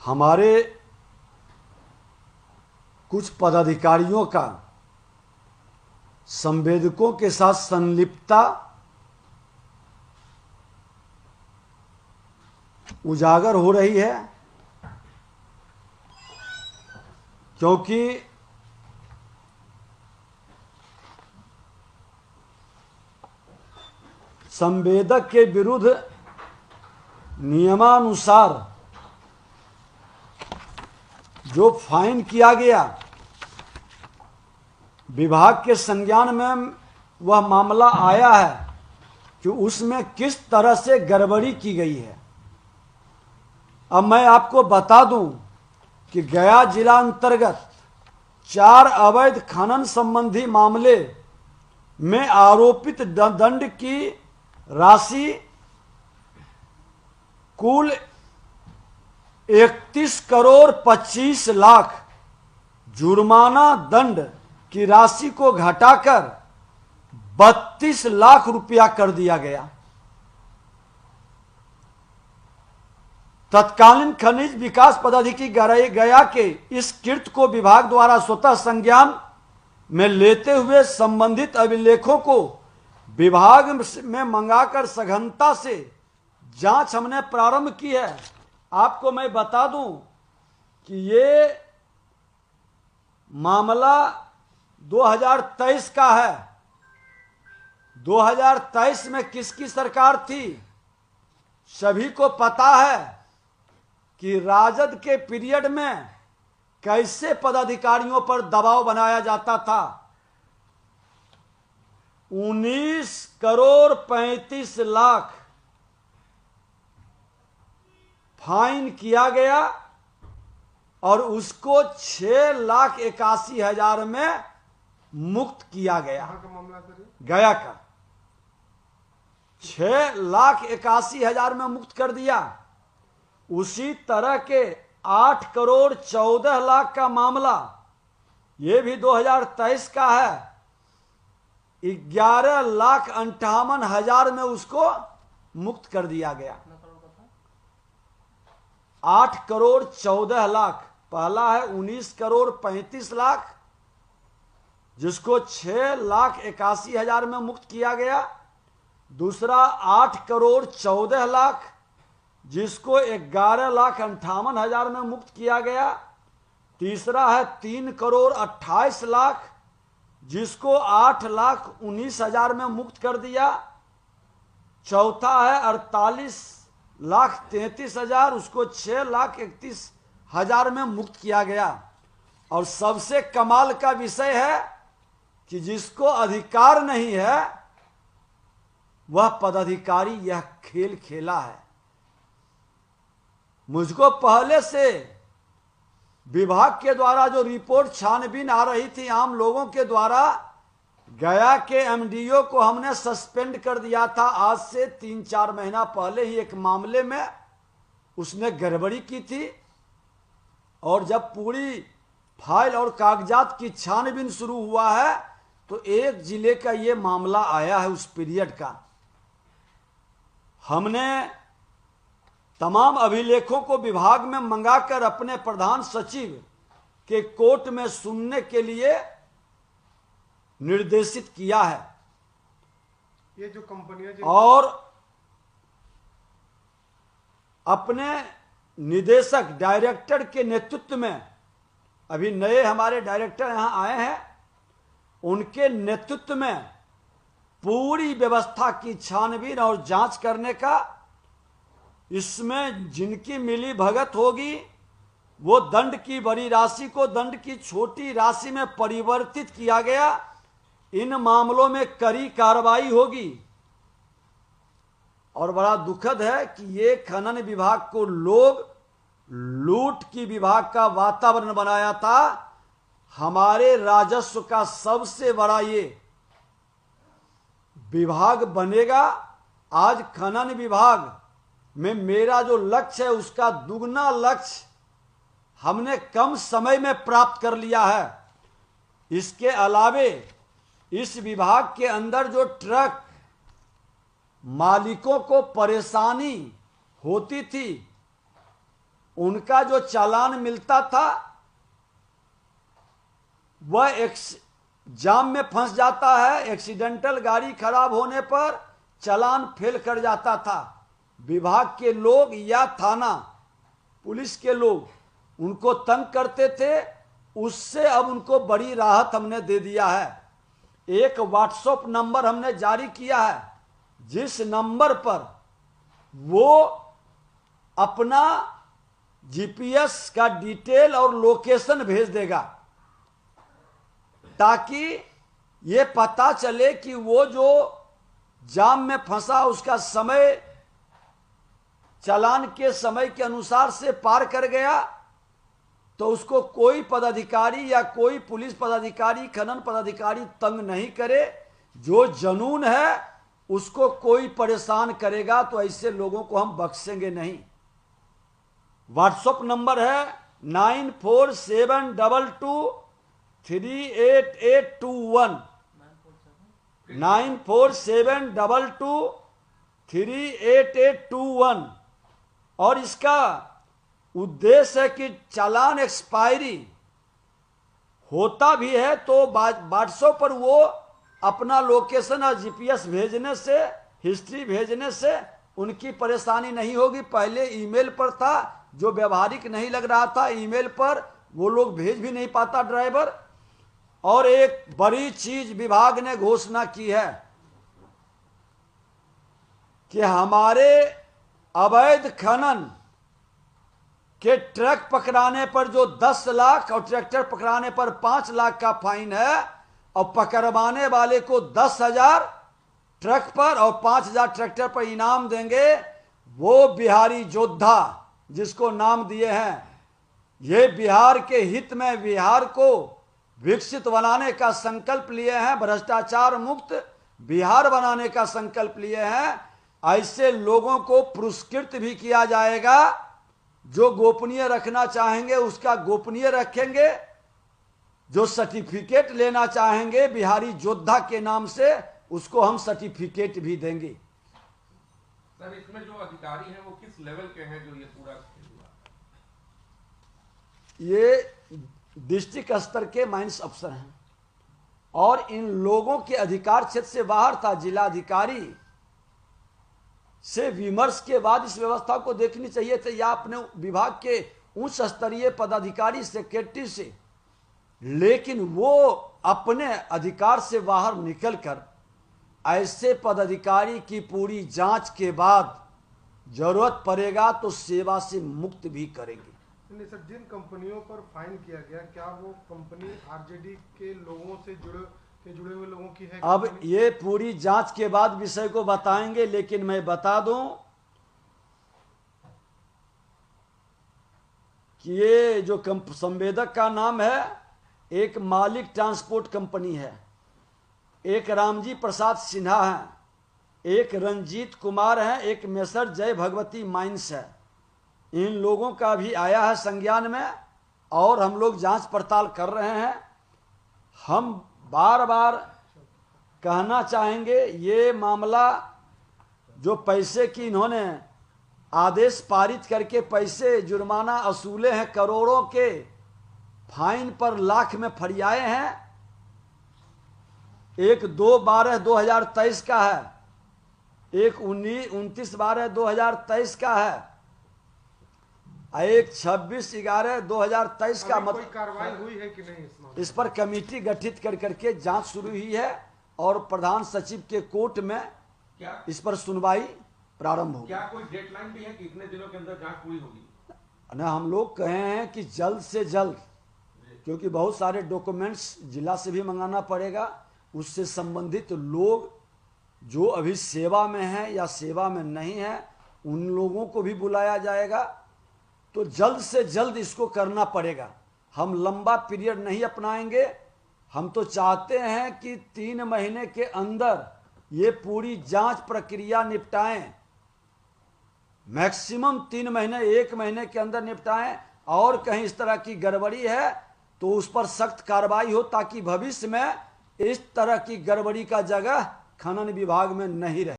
हमारे कुछ पदाधिकारियों का संवेदकों के साथ संलिप्तता उजागर हो रही है, क्योंकि संवेदक के विरुद्ध नियमानुसार जो फाइन किया गया, विभाग के संज्ञान में वह मामला आया है कि उसमें किस तरह से गड़बड़ी की गई है। अब मैं आपको बता दूं कि गया जिला अंतर्गत 4 अवैध खनन संबंधी मामले में आरोपित दंड की राशि कुल 31 करोड़ 25 लाख जुर्माना दंड की राशि को घटाकर 32 लाख रुपया कर दिया गया। तत्कालीन खनिज विकास पदाधिकारी गया के इस कृत्य को विभाग द्वारा स्वतः संज्ञान में लेते हुए संबंधित अभिलेखों को विभाग में मंगाकर सघनता से जांच हमने प्रारंभ की है। आपको मैं बता दूं कि ये मामला 2023 का है। 2023 में किसकी सरकार थी? सभी को पता है कि राजद के पीरियड में कैसे पदाधिकारियों पर दबाव बनाया जाता था। 19 करोड़ 35 लाख फाइन किया गया और उसको 6,81,000 में मुक्त किया गया। गया का 6,81,000 में मुक्त कर दिया। उसी तरह के 8 करोड़ 14 लाख का मामला, ये भी 2023 का है, 11,58,000 में उसको मुक्त कर दिया गया। 8 करोड़ 14 लाख, पहला है 19 करोड़ 35 लाख जिसको 6,81,000 में मुक्त किया गया। दूसरा 8 करोड़ 14 लाख जिसको 11,58,000 में मुक्त किया गया। तीसरा है 3 करोड़ 28 लाख जिसको 8,19,000 में मुक्त कर दिया। चौथा है 48,33,000, उसको 6,31,000 में मुक्त किया गया। और सबसे कमाल का विषय है कि जिसको अधिकार नहीं है वह पदाधिकारी यह खेल खेला है। मुझको पहले से विभाग के द्वारा जो रिपोर्ट छानबीन आ रही थी आम लोगों के द्वारा, गया के एमडीओ को हमने सस्पेंड कर दिया था। आज से 3-4 महीना पहले ही एक मामले में उसने गड़बड़ी की थी, और जब पूरी फाइल और कागजात की छानबीन शुरू हुआ है तो एक जिले का ये मामला आया है उस पीरियड का। हमने तमाम अभिलेखों को विभाग में मंगाकर अपने प्रधान सचिव के कोर्ट में सुनने के लिए निर्देशित किया है। ये जो कंपनियां और अपने निदेशक डायरेक्टर के नेतृत्व में, अभी नए हमारे डायरेक्टर यहां आए हैं, उनके नेतृत्व में पूरी व्यवस्था की छानबीन और जांच करने का, इसमें जिनकी मिली भगत होगी वो दंड की बड़ी राशि को दंड की छोटी राशि में परिवर्तित किया गया। इन मामलों में कड़ी कार्रवाई होगी। और बड़ा दुखद है कि ये खनन विभाग को लोग लूट की विभाग का वातावरण बनाया था। हमारे राजस्व का सबसे बड़ा ये विभाग बनेगा। आज खनन विभाग में मेरा जो लक्ष्य है उसका दुगना लक्ष्य हमने कम समय में प्राप्त कर लिया है। इसके अलावे इस विभाग के अंदर जो ट्रक मालिकों को परेशानी होती थी उनका जो चालान मिलता था वह एक जाम में फंस जाता है, एक्सीडेंटल गाड़ी खराब होने पर चालान फेल कर जाता था। विभाग के लोग या थाना पुलिस के लोग उनको तंग करते थे, उससे अब उनको बड़ी राहत हमने दे दिया है। एक व्हाट्सएप नंबर हमने जारी किया है, जिस नंबर पर वो अपना जीपीएस का डिटेल और लोकेशन भेज देगा, ताकि ये पता चले कि वो जो जाम में फंसा उसका समय चालान के समय के अनुसार से पार कर गया, तो उसको कोई पदाधिकारी या कोई पुलिस पदाधिकारी, खनन पदाधिकारी तंग नहीं करे। जो जुनून है उसको कोई परेशान करेगा तो ऐसे लोगों को हम बख्शेंगे नहीं। व्हाट्सएप नंबर है 9472238821, 9472238821। और इसका उद्देश्य है कि चालान एक्सपायरी होता भी है तो व्हाट्सएप पर वो अपना लोकेशन और जीपीएस भेजने से, हिस्ट्री भेजने से उनकी परेशानी नहीं होगी। पहले ईमेल पर था, जो व्यवहारिक नहीं लग रहा था, ईमेल पर वो लोग भेज भी नहीं पाता ड्राइवर। और एक बड़ी चीज विभाग ने घोषणा की है कि हमारे अवैध खनन के ट्रक पकड़ाने पर जो 10 लाख और ट्रैक्टर पकड़ाने पर 5 लाख का फाइन है, और पकड़वाने वाले को 10,000 ट्रक पर और 5,000 ट्रैक्टर पर इनाम देंगे। वो बिहारी योद्धा जिसको नाम दिए हैं, ये बिहार के हित में बिहार को विकसित बनाने का संकल्प लिए हैं, भ्रष्टाचार मुक्त बिहार बनाने का संकल्प लिए हैं। ऐसे लोगों को पुरस्कृत भी किया जाएगा। जो गोपनीय रखना चाहेंगे उसका गोपनीय रखेंगे, जो सर्टिफिकेट लेना चाहेंगे बिहारी योद्धा के नाम से उसको हम सर्टिफिकेट भी देंगे। सर, इसमें जो अधिकारी हैं वो किस लेवल के हैं जो ये पूरा हुआ? ये डिस्ट्रिक्ट स्तर के माइंस अफसर हैं, और इन लोगों के अधिकार क्षेत्र से बाहर था। जिलाधिकारी से विमर्श के बाद इस व्यवस्था को देखनी चाहिए थी, या अपने विभाग के उच्च स्तरीय पदाधिकारी सेक्रेटरी से, लेकिन वो अपने अधिकार से बाहर निकलकर ऐसे पदाधिकारी की पूरी जांच के बाद जरूरत पड़ेगा तो सेवा से मुक्त भी करेंगे। नहीं सर, जिन कंपनियों पर फाइन किया गया, क्या वो कंपनी आरजेडी के लोगों से जुड़े हुए लोगों की है? अब ये पूरी जांच के बाद विषय को बताएंगे, लेकिन मैं बता दूं कि ये जो संवेदक का नाम है, एक मालिक ट्रांसपोर्ट कंपनी है, एक रामजी प्रसाद सिन्हा है, एक रंजीत कुमार है, एक मेसर जय भगवती माइंस है। इन लोगों का भी आया है संज्ञान में, और हम लोग जांच पड़ताल कर रहे हैं। हम बार बार कहना चाहेंगे, ये मामला जो पैसे की इन्होंने आदेश पारित करके पैसे जुर्माना वसूले हैं, करोड़ों के फाइन पर लाख में फरियाए हैं, एक 2/12/2023 का है, एक 29/12/2023 का है, एक 26/11/2023 का। कोई कार्रवाई हुई है कि नहीं इस पर कमेटी गठित कर करके जांच शुरू हुई है, और प्रधान सचिव के कोर्ट में क्या इस पर सुनवाई प्रारंभ होगी। क्या कोई डेडलाइन भी है कि इतने दिनों के अंदर जांच पूरी होगी? ना, हम लोग कहे हैं कि जल्द से जल्द, क्योंकि बहुत सारे डॉक्यूमेंट्स जिला से भी मंगाना पड़ेगा। उससे संबंधित लोग जो अभी सेवा में हैं या सेवा में नहीं है, उन लोगों को भी बुलाया जाएगा। तो जल्द से जल्द इसको करना पड़ेगा। हम लंबा पीरियड नहीं अपनाएंगे। हम तो चाहते हैं कि 3 महीने के अंदर ये पूरी जांच प्रक्रिया निपटाएं, मैक्सिमम 3 महीने, 1 महीने के अंदर निपटाएं। और कहीं इस तरह की गड़बड़ी है तो उस पर सख्त कार्रवाई हो, ताकि भविष्य में इस तरह की गड़बड़ी का जगह खनन विभाग में नहीं रहे।